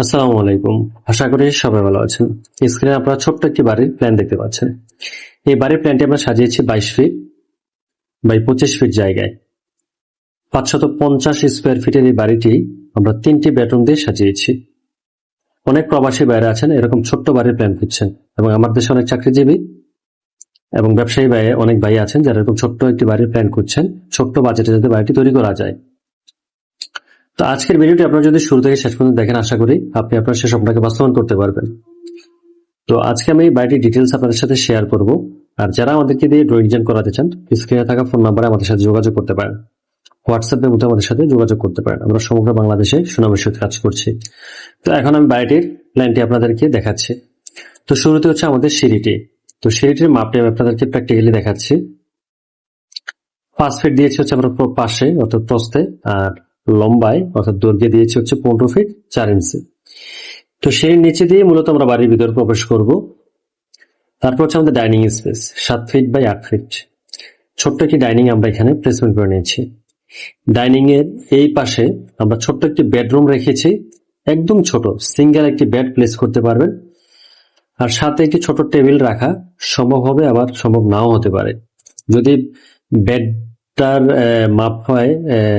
আসসালামু আলাইকুম। আশা করি সবাই ভালো আছেন। স্ক্রিনে আপনারা ছোট্ট একটি বাড়ির প্ল্যান দেখতে পাচ্ছেন। এই বাড়ির প্ল্যানটি আমরা সাজিয়েছি 22 ফিট বাই 25 ফিট জায়গায়। 550 স্কোয়ার ফিটের এই বাড়িটি আমরা 3টি বেডরুম দিয়ে সাজিয়েছি। অনেক প্রবাসী বাইরে আছেন এরকম ছোট্ট বাড়ির প্ল্যান খুঁজছেন, এবং আমার দেশে অনেক চাকরিজীবী এবং ব্যবসায়ী বাইরে অনেক ভাই আছেন যারা এরকম ছোট্ট একটি বাড়ির প্ল্যান খুঁজছেন, ছোট্ট বাজেটে যাতে বাড়িটি তৈরি করা যায়। তো আজকের ভিডিওটি আপনারা যদি শুরু থেকে শেষ পর্যন্ত দেখেন, আশা করি আপনি আপনার সে স্বপ্নটাকে বাস্তবায়ন করতে পারবেন। তো আজকে আমি এই বাড়িটির ডিটেলস আপনাদের সাথে শেয়ার করব। আর যারা আমাদেরকে দিয়ে ড্রয়িং ডিজাইন করাতে চান, স্ক্রিনে থাকা ফোন নাম্বারে আমাদের সাথে যোগাযোগ করতে পারেন। হোয়াটসঅ্যাপের মধ্যে আমাদের সাথে যোগাযোগ করতে পারেন। আমরা সমগ্র বাংলাদেশে সুনামের সাথে কাজ করছি। তো এখন আমি বাড়িটির প্ল্যানটি আপনাদেরকে দেখাচ্ছি। তো শুরুতে হচ্ছে আমাদের সিঁড়িটি। তো সিঁড়িটির মাপটি আমি আপনাদেরকে প্র্যাকটিক্যালি দেখাচ্ছি। 5 ফিট দিয়েছি হচ্ছে আমরা পাশে অর্থাৎ প্রস্থে, আর লম্বায় অর্থাৎ দৈর্ঘ্যে দিয়েছি হচ্ছে 15 ফিট 4 ইঞ্চি। তো সেই নিচে দিয়ে মূলত আমরা বাড়ির ভিতরে প্রবেশ করব। তারপর হচ্ছে আমাদের dining space 7 feet by 8 feet. ছোট্ট একটি ডাইনিং আমরা এখানে প্লেসমেন্ট করে নিয়েছি। ডাইনিং এর এই পাশে আমরা ছোট্ট একটি বেডরুম রেখেছি, একদম ছোট সিঙ্গেল একটি বেড প্লেস করতে পারবেন। আর সাথে একটি ছোট টেবিল রাখা সম্ভব হবে, আবার সম্ভব নাও হতে পারে। যদি বেডটার মাপ হয়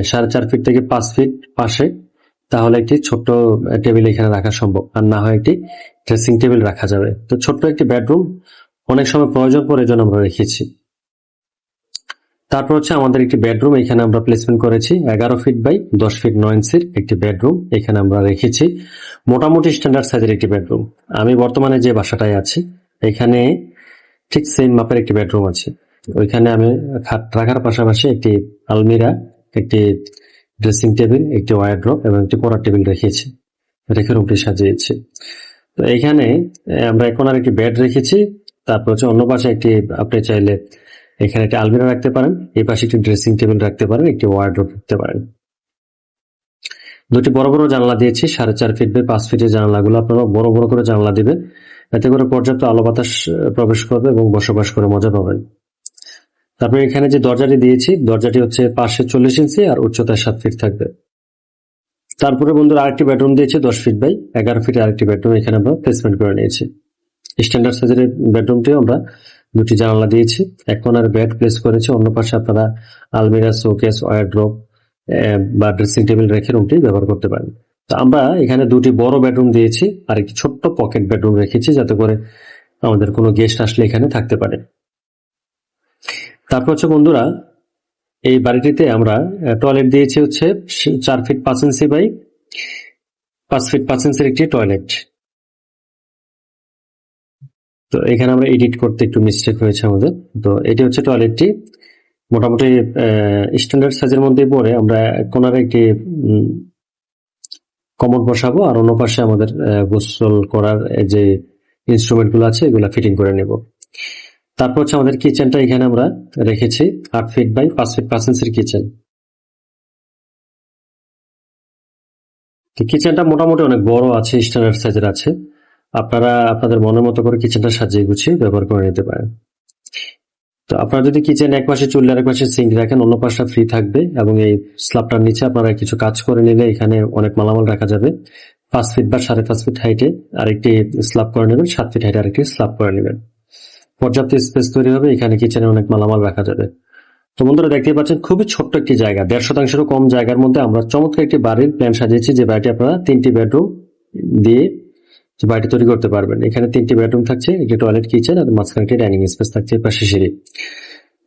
4.5 ফিট থেকে 5 ফিট পাশে, তাহলে একটি ছোট্ট টেবিল এখানে রাখা সম্ভব, আর না হয় একটি ড্রেসিং টেবিল রাখা যাবে। তো ছোট্ট একটি বেডরুম অনেক সময় প্রয়োজন পড়ে, জন্য আমরা রেখেছি। তারপর হচ্ছে আমাদের একটি বেডরুম এখানে আমরা প্লেসমেন্ট করেছি 11 ফিট বাই 10 ফিট 9 ইঞ্চির একটি বেডরুম এখানে আমরা রেখেছি। মোটামুটি স্ট্যান্ডার্ড সাইজের একটি বেডরুম। আমি বর্তমানে যে বাসাটায় আছি এখানে ঠিক সেম মাপের একটি বেডরুম আছে। ওইখানে আমি খাট রাখার পাশাপাশি একটি আলমিরা, একটি ড্রেসিং টেবিল, একটি ওয়ারড্রপ এবং একটি পড়ার টেবিল রেখেছি, রেখে রুমটি সাজিয়েছি। তো এখানে আমরা এখন আর একটি বেড রেখেছি। তারপর হচ্ছে অন্য পাশে একটি, আপনি চাইলে এখানে একটি আলমিরা রাখতে পারেন, এই পাশে একটি ড্রেসিং টেবিল রাখতে পারেন, একটি ওয়ারড্রপ রাখতে পারেন। দুটি বড় বড় জানলা দিয়েছি 4.5 ফিট বাই 5 ফিটের জানলাগুলো আপনারা বড় বড় করে জানলা দিবেন, এতে করে পর্যাপ্ত আলো বাতাস প্রবেশ করবে এবং বসবাস করে মজা পাবেন। তারপর এখানে যে দরজাটি দিয়েছি, দরজাটি হচ্ছে পাশে 40 ইঞ্চি আর উচ্চতায় 7 ফিট থাকবে। তারপরে বন্ধুরা আরেকটি বেডরুম দিয়েছি 10 ফিট বাই 11 ফিট আরেকটি বেডরুম এখানে আমরা প্লেসমেন্ট করে নিয়েছি। স্ট্যান্ডার্ড সাইজের বেডরুমটিও আমরা দুটি জানালা দিয়েছি, এক কোণার বেড প্লেস করেছি, অন্য পাশে আপনারা আলমিরা, শোকেস, ওয়ারড্রপ বা ড্রেসিং টেবিল রেখে রুমটি ব্যবহার করতে পারেন। তো আমরা এখানে দুটি বড় বেডরুম দিয়েছি আর একটি ছোট্ট পকেট বেডরুম রেখেছি, যাতে করে আমাদের কোনো গেস্ট আসলে এখানে থাকতে পারে। তারপর হচ্ছে বন্ধুরা এই বাড়িটিতে আমরা টয়লেট দিয়েছি হচ্ছে 4 ফিট 5 ইঞ্চি বাই 5 ফিট 5 ইঞ্চির একটি টয়লেট। তো এখানে আমরা এডিট করতে একটু মিস্টেক হয়েছে আমাদের। তো এটি হচ্ছে টয়লেটটি, মোটামুটি স্ট্যান্ডার্ড সাইজের মধ্যে পড়ে। আমরা কোনারে একটি কমোড বসাবো, আর অন্য পাশে আমাদের গোসল করার যে ইনস্ট্রুমেন্ট গুলো আছে এগুলা ফিটিং করে নেব। তারপর হচ্ছে আমাদের কিচেনটা এখানে আমরা রেখেছি 8 ফিট বাই 5 ফিট 5 ইঞ্চির কিচেন। কিচেনটা মোটামুটি অনেক বড় আছে, স্ট্যান্ডার্ড সাইজের আছে। আপনারা আপনাদের মনের মতো করে কিচেনটা সাজিয়ে গুছিয়ে ব্যবহার করে নিতে পারেন। তো আপনারা যদি কিচেন এক পাশে চুল্লি আর এক পাশে সিঙ্ক রাখেন, অন্য পাশটা ফ্রি থাকবে, এবং এই স্ল্যাবটার নিচে আপনারা কিছু কাজ করে নিলে এখানে অনেক মালামাল রাখা যাবে। 5 ফিট বা 5.5 ফিট হাইটে আরেকটি স্ল্যাব করে নেবেন, 7 ফিট হাইটে আরেকটি স্ল্যাব করে নেবেন। পর্যাপ্ত স্পেস তৈরি হবে, এখানে কিচেনে অনেক মালামাল রাখা যাবে। তো বন্ধুরা দেখতে পাচ্ছেন খুবই ছোট্ট একটি জায়গা, 1.5 শতাংশেরও কম জায়গার মধ্যে আমরা চমৎকার একটি বাড়ির প্ল্যান সাজিয়েছি, যে বাড়িটি আপনারা 3টি বেডরুম দিয়ে বাড়িটি তৈরি করতে পারবেন। এখানে 3টি বেডরুম থাকছে, একটি টয়লেট, কিচেন আর মাঝখানে একটি ডাইনিং স্পেস থাকছে, পাশে সিঁড়ি।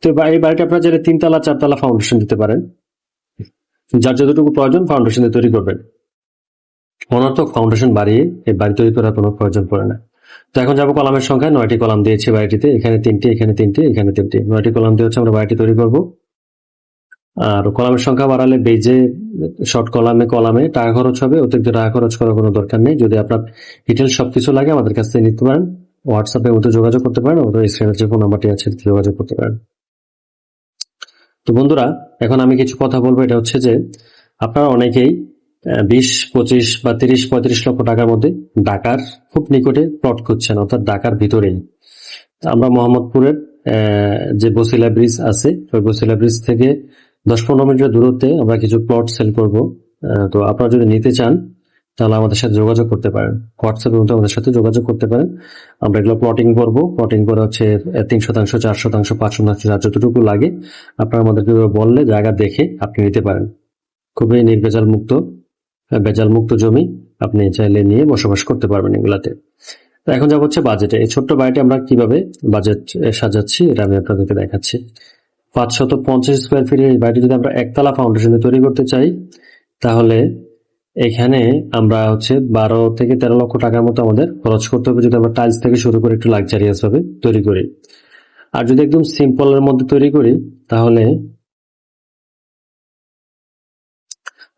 তো এই বাড়িটা আপনারা চাইলে 3 তলা 4 তলা ফাউন্ডেশন দিতে পারেন, যার যতটুকু প্রয়োজন ফাউন্ডেশন দিয়ে তৈরি করবেন। অনর্থক ফাউন্ডেশন বাড়িয়ে এই বাড়ি তৈরি করার কোনো প্রয়োজন পড়ে না। তো এখন যাবো কলামের সংখ্যায়। 9টি কলাম দিয়েছি বাড়িটিতে, এখানে 3টি, এখানে 3টি, এখানে 3টি। 9টি কলাম দিয়ে হচ্ছে আমরা বাড়িটি তৈরি করব। আর কলামের সংখ্যা বাড়ালে বেজে শর্ট কলামে টাকা খরচ হবে, অতিরিক্ত টাকা খরচ করার কোনো দরকার নেই। যদি আপনার ডিটেলস সবকিছু লাগে আমাদের কাছ থেকে নিতে পারেন, হোয়াটসঅ্যাপে মধ্যে যোগাযোগ করতে পারেন, অথবা স্ক্রিনের যে ফোন নাম্বারটি আছে যোগাযোগ করতে পারেন। তো বন্ধুরা এখন আমি কিছু কথা বলবো, এটা হচ্ছে যে আপনারা অনেকেই 20, 25 বা 30, 35 লক্ষ টাকার মধ্যে ঢাকার খুব নিকটে প্লট খুঁজছেন, অর্থাৎ ঢাকার ভিতরেই। আমরা মোহাম্মদপুরের যে বসিলা ব্রিজ আছে, ওই বসিলা ব্রিজ থেকে 10-15 মিনিটের দূরত্বে আমরা কিছু প্লট সেল করব। তো আপনারা যদি নিতে চান তাহলে আমাদের সাথে যোগাযোগ করতে পারেন। হোয়াটসঅ্যাপের মধ্যে আমাদের সাথে যোগাযোগ করতে পারেন। আমরা এগুলো প্লটিং করব। প্লটিং করে হচ্ছে 3%, 4%, 5%, যার যতটুকু লাগে আপনারা আমাদেরকে বললে জায়গা দেখে আপনি নিতে পারেন। খুবই নির্ভেজাল মুক্ত, ভেজাল মুক্ত জমি আপনি চাইলে নিয়ে বসবাস করতে পারবেন এগুলাতে। তো এখন যাব হচ্ছে বাজেটে। এই ছোট্ট বাড়িটি আমরা কিভাবে বাজেট সাজাচ্ছি এটা আমি আপনাদেরকে দেখাচ্ছি। 550 স্কোয়ার ফিটের এই বাড়িটি যদি আমরা একতলা ফাউন্ডেশন তৈরি করতে চাই, তাহলে এখানে আমরা হচ্ছে 12 থেকে 13 লক্ষ টাকার মতো আমাদের খরচ করতে হবে যদি আমরা টাইলস থেকে শুরু করে একটু লাক্সারিয়াস ভাবে তৈরি করি। আর যদি একদম সিম্পলের মধ্যে তৈরি করি তাহলে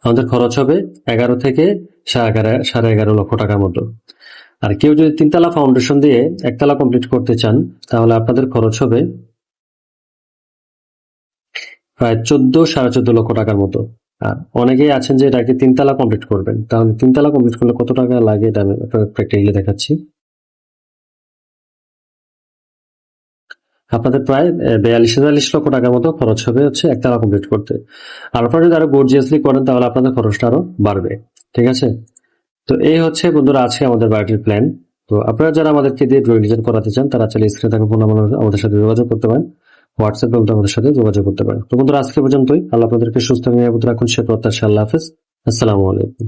আমাদের খরচ হবে 11 থেকে 11.5 লক্ষ টাকার মতো। আর কেউ যদি 3তলা ফাউন্ডেশন দিয়ে একতলা কমপ্লিট করতে চান তাহলে আপনাদের খরচ হবে প্রায় 14.5 লক্ষ টাকার মতো। আর অনেকেই আছেন যে এটাকে 3তলা কমপ্লিট করবেন, তাহলে 3তলা কমপ্লিট করলে কত টাকা লাগে এটা আমি প্র্যাকটিক্যালি দেখাচ্ছি। আপনাদের প্রায় 42-43 লক্ষ টাকার মতো খরচ হবে হচ্ছে একতলা কমপ্লিট করতে। আর আপনারা যদি আরো গর্জিয়াসলি করেন তাহলে আপনাদের খরচটা আরো বাড়বে। ঠিক আছে? তো এই হচ্ছে বন্ধুরা আজকে আমাদের বাড়িটির প্ল্যান। তো আপনারা যারা আমাদেরকে দিয়ে ড্রয়িং ডিজাইন করাতে চান তারা চাইলে স্ক্রিনে থাকা ফোন নাম্বার আমাদের সাথে যোগাযোগ করতে পারেন। হোয়াটসঅ্যাপ বলতে আমাদের সাথে যোগাযোগ করতে পারেন। তো বন্ধুরা আজকে পর্যন্তই। আল্লাহ আপনাদেরকে সুস্থ নিরাপদ রাখুন সে প্রত্যাশা। আল্লাহ হাফেজ। আসসালামু আলাইকুম।